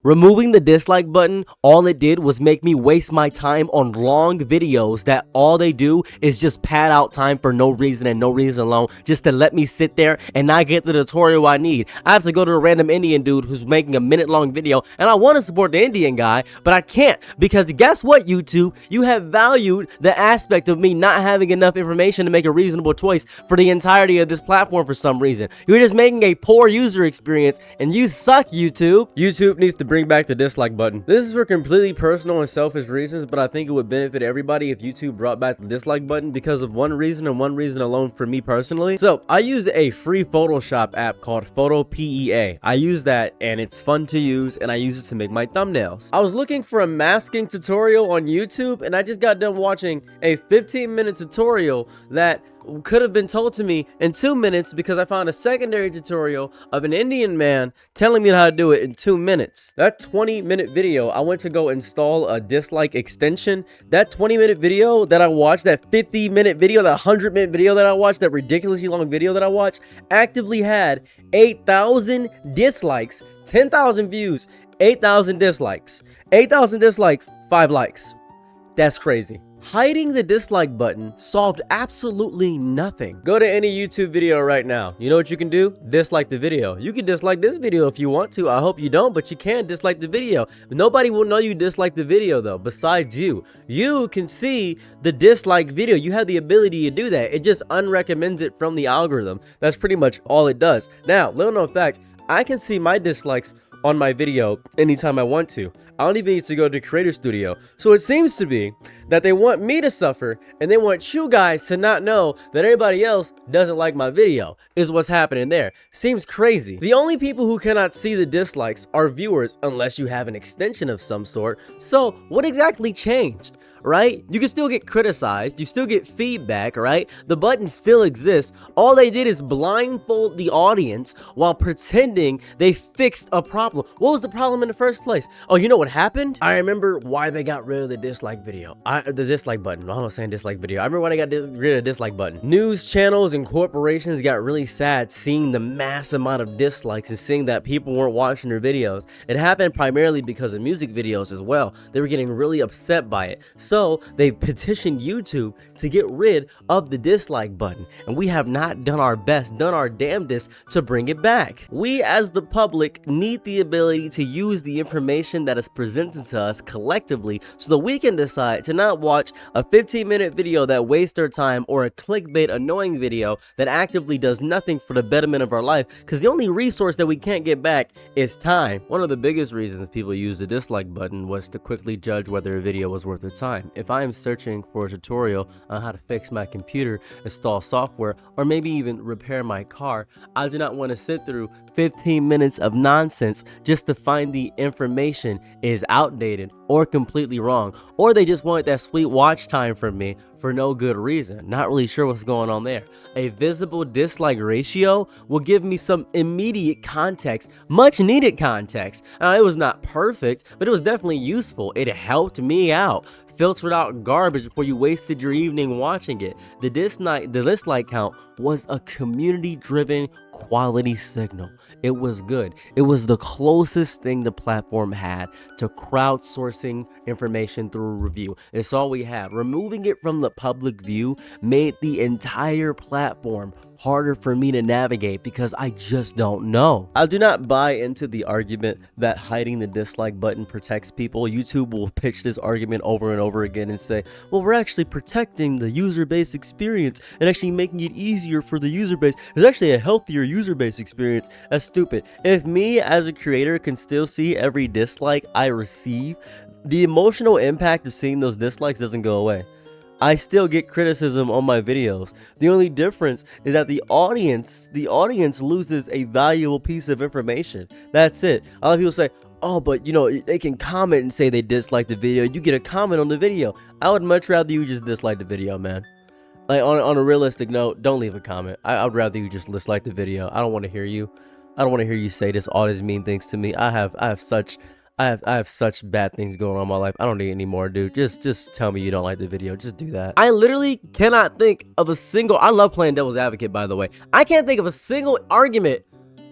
Removing the dislike button, all it did was make me waste my time on long videos that all they do is just pad out time for no reason and no reason alone, just to let me sit there and not get the tutorial I need. I have to go to a random Indian dude who's making a minute-long video, and I want to support the Indian guy, but I can't, because guess what, YouTube? You have valued the aspect of me not having enough information to make a reasonable choice for the entirety of this platform for some reason. You're just making a poor user experience, and you suck, YouTube. YouTube needs to bring back the dislike button. This is for completely personal and selfish reasons, but I think it would benefit everybody if YouTube brought back the dislike button because of one reason and one reason alone for me personally. So I use a free Photoshop app called PhotoPEA. I use that and it's fun to use, and I use it to make my thumbnails. I was looking for a masking tutorial on YouTube, and I just got done watching a 15-minute tutorial that could have been told to me in 2 minutes, because I found a secondary tutorial of an Indian man telling me how to do it in 2 minutes. That 20-minute video, I went to go install a dislike extension. That 20-minute video that I watched, that 50-minute video, that 100-minute video that I watched, that ridiculously long video that I watched, actively had 8,000 dislikes, 10,000 views, 8,000 dislikes. 8,000 dislikes, 5 likes. That's crazy. Hiding the dislike button solved absolutely nothing. Go to any YouTube video right now. You know what you can do? Dislike the video. You can dislike this video if you want to. I hope you don't, but you can dislike the video. Nobody will know you dislike the video though, besides you. You can see the dislike video. You have the ability to do that. It just unrecommends it from the algorithm. That's pretty much all it does. Now, little known fact, I can see my dislikes on my video anytime I want to. I don't even need to go to Creator Studio. So it seems to be that they want me to suffer, and they want you guys to not know that everybody else doesn't like my video, is what's happening there. Seems crazy. The only people who cannot see the dislikes are viewers, unless you have an extension of some sort. So what exactly changed? Right? You can still get criticized, you still get feedback, right? The button still exists. All they did is blindfold the audience while pretending they fixed a problem. What was the problem in the first place? Oh, you know what happened? I remember why they got rid of the dislike video. The dislike button. I was saying dislike video. I remember when I got rid of the dislike button. News channels and corporations got really sad seeing the mass amount of dislikes and seeing that people weren't watching their videos. It happened primarily because of music videos as well. They were getting really upset by it. So they petitioned YouTube to get rid of the dislike button, and we have not done our best, done our damnedest to bring it back. We as the public need the ability to use the information that is presented to us collectively so that we can decide to not watch a 15-minute video that wastes our time, or a clickbait annoying video that actively does nothing for the betterment of our life, because the only resource that we can't get back is time. One of the biggest reasons people use the dislike button was to quickly judge whether a video was worth their time. If I am searching for a tutorial on how to fix my computer, install software, or maybe even repair my car, I do not want to sit through 15 minutes of nonsense just to find the information is outdated or completely wrong, or they just want that sweet watch time from me for no good reason. Not really sure what's going on there. A visible dislike ratio will give me some immediate context, much needed context. Now, it was not perfect, but it was definitely useful. It helped me out. Filtered out garbage before you wasted your evening watching it. The dislike count was a community-driven quality signal. It was good. It was the closest thing the platform had to crowdsourcing information through a review. It's all we had. Removing it from the public view made the entire platform harder for me to navigate because I just don't know. I do not buy into the argument that hiding the dislike button protects people. YouTube will pitch this argument over and over again and say, well, we're actually protecting the user base experience and actually making it easier for the user base. It's actually a healthier user base experience. That's stupid. If me as a creator can still see every dislike I receive, the emotional impact of seeing those dislikes doesn't go away. I still get criticism on my videos. The only difference is that the audience loses a valuable piece of information. That's it. A lot of people say, oh, but you know, they can comment and say they dislike the video. You get a comment on the video. I would much rather you just dislike the video, man. Like, on a realistic note, don't leave a comment. I would rather you just dislike the video. I don't want to hear you. I don't want to hear you say all these mean things to me. I have such bad things going on in my life. I don't need any more, dude. Just tell me you don't like the video. Just do that. I literally cannot think of a single... I love playing devil's advocate, by the way. I can't think of a single argument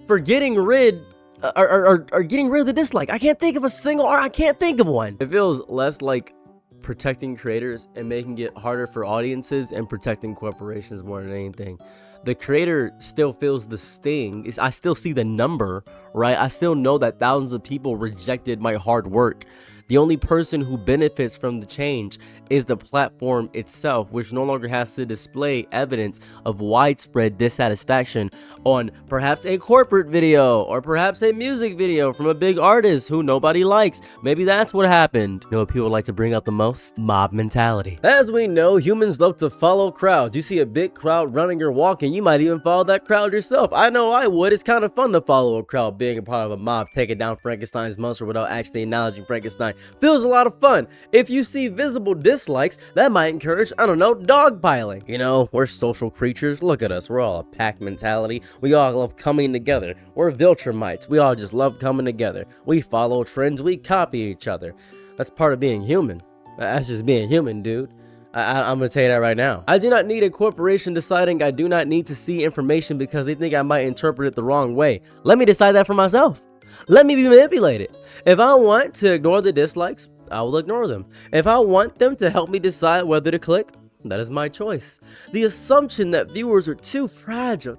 for getting rid are getting rid of the dislike. I can't think of a single, or I can't think of one. It feels less like protecting creators and making it harder for audiences and protecting corporations more than anything. The creator still feels the sting. I still see the number, right? I still know that thousands of people rejected my hard work. The only person who benefits from the change is the platform itself, which no longer has to display evidence of widespread dissatisfaction on perhaps a corporate video or perhaps a music video from a big artist who nobody likes. Maybe that's what happened. You know what people like to bring up the most? Mob mentality. As we know, humans love to follow crowds. You see a big crowd running or walking, you might even follow that crowd yourself. I know I would. It's kind of fun to follow a crowd, being a part of a mob, taking down Frankenstein's monster without actually acknowledging Frankenstein. Feels a lot of fun. If you see visible dislikes, that might encourage, I don't know, dogpiling. You know, we're social creatures. Look at us. We're all a pack mentality. We all love coming together. We're Viltrumites. We all just love coming together. We follow trends. We copy each other. That's part of being human. That's just being human, dude. I'm gonna tell you that right now. I do not need a corporation deciding I do not need to see information because they think I might interpret it the wrong way. Let me decide that for myself. Let me be manipulated. If I want to ignore the dislikes, I will ignore them. If I want them to help me decide whether to click, that is my choice. The assumption that viewers are too fragile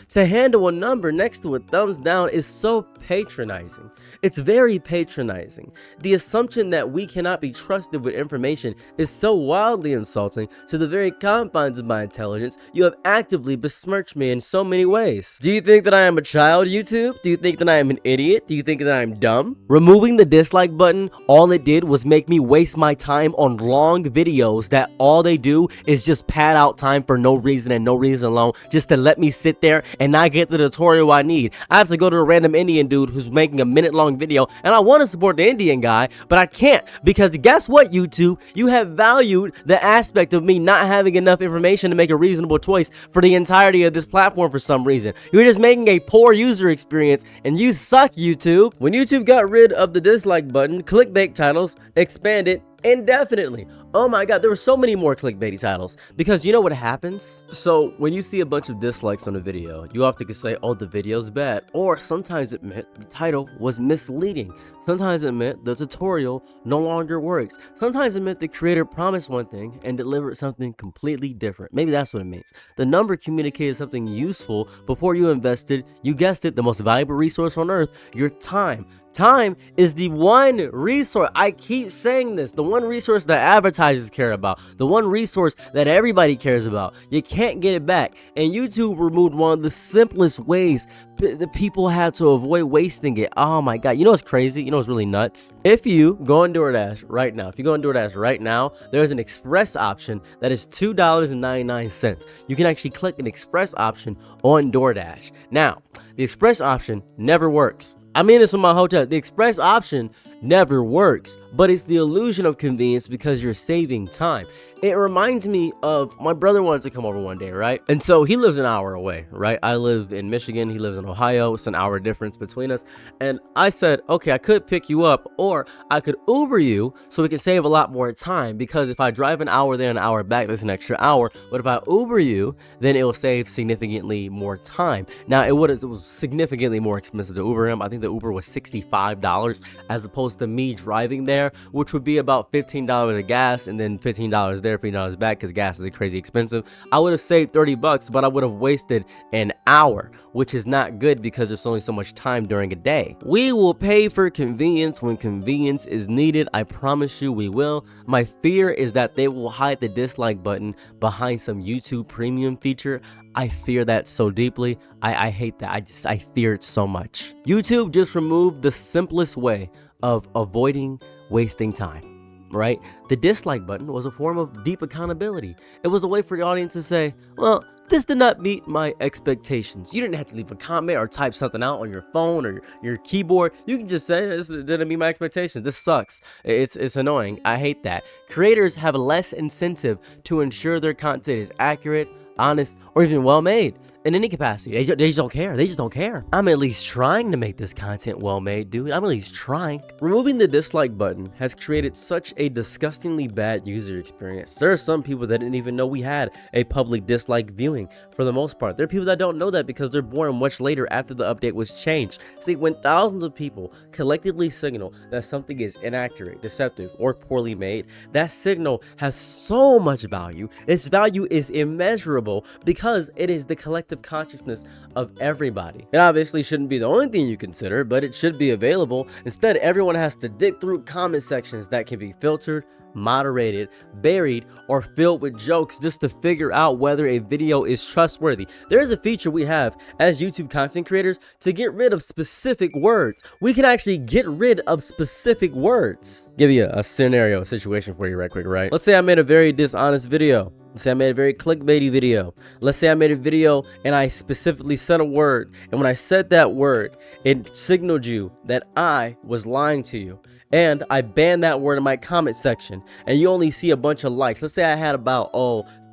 to handle a number next to a thumbs down is so patronizing. It's very patronizing. The assumption that we cannot be trusted with information is so wildly insulting to the very confines of my intelligence. You have actively besmirched me in so many ways. Do you think that I am a child, YouTube? Do you think that I am an idiot? Do you think that I'm dumb? Removing the dislike button, all it did was make me waste my time on long videos that all they do is just pad out time for no reason and no reason alone, just to let me sit there and not get the tutorial I need. I have to go to a random Indian dude who's making a minute-long video, and I want to support the Indian guy, but I can't, because guess what, YouTube? You have valued the aspect of me not having enough information to make a reasonable choice for the entirety of this platform for some reason. You're just making a poor user experience, and you suck, YouTube. When YouTube got rid of the dislike button, clickbait titles expanded indefinitely. Oh my god, there were so many more clickbaity titles, because you know what happens? So when you see a bunch of dislikes on a video, you often can say, oh, the video's bad, or sometimes it meant the title was misleading. Sometimes it meant the tutorial no longer works. Sometimes it meant the creator promised one thing and delivered something completely different. Maybe that's what it means. The number communicated something useful before you invested, you guessed it, the most valuable resource on earth, your time. Time is the one resource, I keep saying this, the one resource that advertisers care about, the one resource that everybody cares about. You can't get it back. And YouTube removed one of the simplest ways the people had to avoid wasting it. Oh my god, you know what's crazy? You know what's really nuts? If you go on DoorDash right now, there's an express option that is $2.99. You can actually click an express option on DoorDash. Now, the express option never works. I mean this with my hotel. The express option never works, but it's the illusion of convenience because you're saving time. It reminds me of my brother wanted to come over one day, right? And so he lives an hour away, right? I live in Michigan, he lives in Ohio. It's an hour difference between us. And I said, okay, I could pick you up, or I could Uber you so we can save a lot more time, because if I drive an hour there and an hour back, that's an extra hour. But if I Uber you, then it will save significantly more time. Now, it was significantly more expensive to Uber him. I think the Uber was $65 as opposed to me driving there, which would be about $15 of gas and then $15 there, $15 back, because gas is crazy expensive. I would have saved $30, but I would have wasted an hour, which is not good because there's only so much time during a day. We will pay for convenience when convenience is needed. I promise you we will. My fear is that they will hide the dislike button behind some YouTube premium feature. I fear that so deeply. I hate that. I fear it so much. YouTube just removed the simplest way of avoiding wasting time, right? The dislike button was a form of deep accountability. It was a way for the audience to say, well, this did not meet my expectations. You didn't have to leave a comment or type something out on your phone or your keyboard. You can just say, this didn't meet my expectations. This sucks. It's annoying. I hate that. Creators have less incentive to ensure their content is accurate, honest, or even well made. in any capacity. They just don't care. They just don't care. I'm at least trying to make this content well made, dude. I'm at least trying. Removing the dislike button has created such a disgustingly bad user experience. There are some people that didn't even know we had a public dislike viewing for the most part. There are people that don't know that because they're born much later after the update was changed. See, when thousands of people collectively signal that something is inaccurate, deceptive, or poorly made, that signal has so much value. Its value is immeasurable because it is the collective consciousness of everybody. It obviously shouldn't be the only thing you consider, but it should be available. Instead, everyone has to dig through comment sections that can be filtered, moderated, buried, or filled with jokes just to figure out whether a video is trustworthy. There is a feature we have as YouTube content creators to get rid of specific words. We can actually get rid of specific words. Give you a scenario, a situation for you right quick, right? Let's say I made a very dishonest video. Let's say I made a very clickbaity video. Let's say I made a video and I specifically said a word. And when I said that word, it signaled you that I was lying to you. And I banned that word in my comment section. And you only see a bunch of likes. Let's say I had about,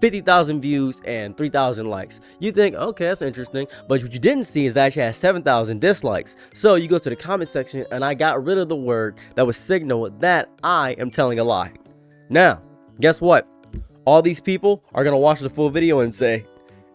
50,000 views and 3,000 likes. You think, okay, that's interesting. But what you didn't see is I actually had 7,000 dislikes. So you go to the comment section and I got rid of the word that was signal that I am telling a lie. Now, guess what? All these people are going to watch the full video and say,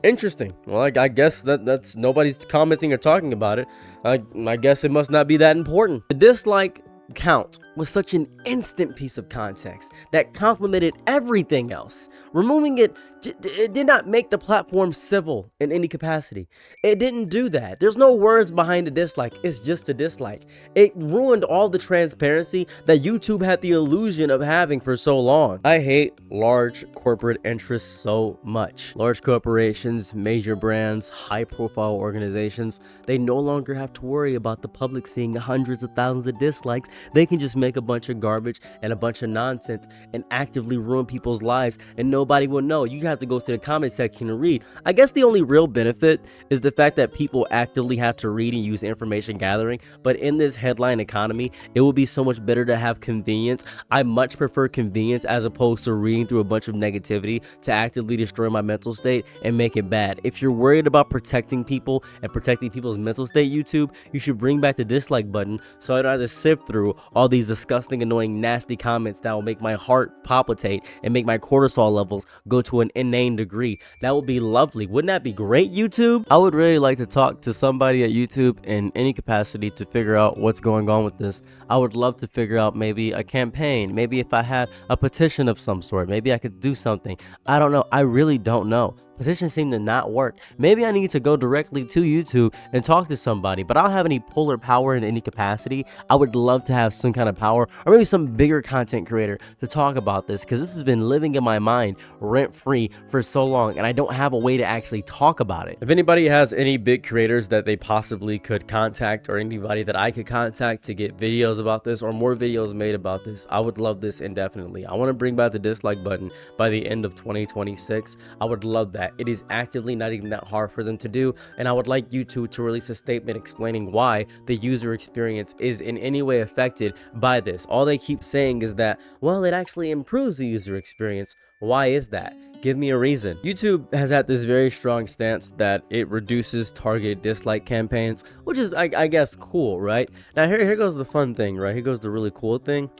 interesting. Well, I guess that's nobody's commenting or talking about it. I guess it must not be that important. The dislike count was such an instant piece of context that complemented everything else. Removing it did not make the platform civil in any capacity. It didn't do that. There's no words behind a dislike. It's just a dislike. It ruined all the transparency that YouTube had the illusion of having for so long. I hate large corporate interests so much. Large corporations, major brands, high-profile organizations, they no longer have to worry about the public seeing hundreds of thousands of dislikes. They can just make a bunch of garbage and a bunch of nonsense and actively ruin people's lives, and nobody will know. You have to go to the comment section and read. I guess the only real benefit is the fact that people actively have to read and use information gathering, but in this headline economy, it would be so much better to have convenience. I much prefer convenience as opposed to reading through a bunch of negativity to actively destroy my mental state and make it bad. If you're worried about protecting people and protecting people's mental state, YouTube, you should bring back the dislike button so I don't have to sift through all these disgusting, annoying, nasty comments that will make my heart palpitate and make my cortisol levels go to an inane degree. That would be lovely. Wouldn't that be great, YouTube? I would really like to talk to somebody at YouTube in any capacity to figure out what's going on with this. I would love to figure out maybe a campaign, maybe if I had a petition of some sort, maybe I could do something. I don't know. I really don't know. Petitions seem to not work. Maybe I need to go directly to YouTube and talk to somebody, but I don't have any pull or power in any capacity. I would love to have some kind of power, or maybe some bigger content creator to talk about this, because this has been living in my mind rent-free for so long, and I don't have a way to actually talk about it. If anybody has any big creators that they possibly could contact, or anybody that I could contact to get videos about this, or more videos made about this, I would love this indefinitely. I want to bring back the dislike button by the end of 2026. I would love that. It is actively not even that hard for them to do, and I would like YouTube to release a statement explaining why the user experience is in any way affected by this. All they keep saying is that, well, it actually improves the user experience. Why is that? Give me a reason. YouTube has had this very strong stance that it reduces targeted dislike campaigns, which is, I guess, cool, right? Now, here goes the fun thing, right? Here goes the really cool thing.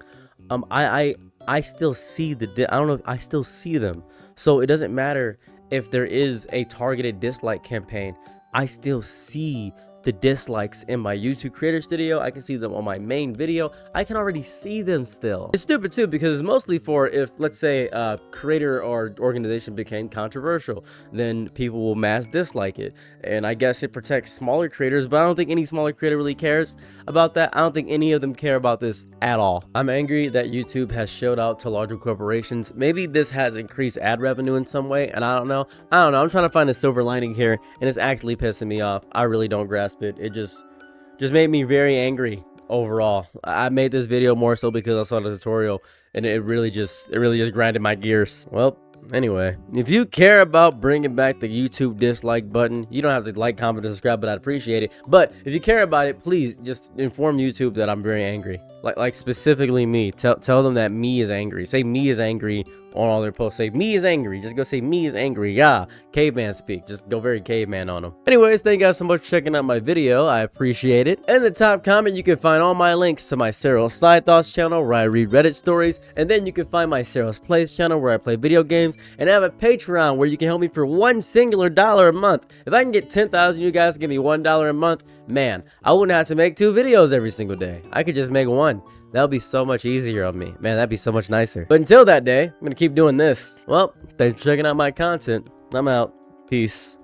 I still see I still see them. So it doesn't matter if there is a targeted dislike campaign. I still see the dislikes in my YouTube creator studio. I can see them on my main video. I can already see them still. It's stupid too, because it's mostly for if, let's say, a creator or organization became controversial, then people will mass dislike it. And I guess it protects smaller creators, but I don't think any smaller creator really cares about that. I don't think any of them care about this at all. I'm angry that YouTube has showed out to larger corporations. Maybe this has increased ad revenue in some way, and I don't know. I'm trying to find a silver lining here, and it's actually pissing me off. I really don't grasp it. It just made me very angry overall. I made this video more so because I saw the tutorial, and it really just grinded my gears. Well, anyway, if you care about bringing back the YouTube dislike button, you don't have to like, comment, and subscribe, but I'd appreciate it. But if you care about it, please just inform YouTube that I'm very angry. like specifically me. Tell them that me is angry. Say me is angry on all their posts. Say me is angry. Just go say me is angry. Yeah, caveman speak. Just go very caveman on them. Anyways, thank you guys so much for checking out my video. I appreciate it. In the top comment, you can find all my links to my Cyril's Side Thoughts channel where I read Reddit stories, and then you can find my Cyril's Plays channel where I play video games, and I have a Patreon where you can help me for $1 singular a month. If I can get 10,000 you guys to give me $1 a month, man, I wouldn't have to make 2 videos every single day. I could just make 1. That would be so much easier on me. Man, that'd be so much nicer. But until that day, I'm gonna keep doing this. Well, thanks for checking out my content. I'm out. Peace.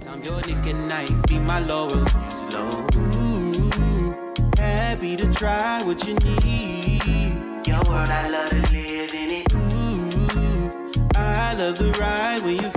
I'm your Nick at night, be my loyalties low. Ooh, happy to try what you need. Your world, I love to live in it. Ooh, I love the ride when you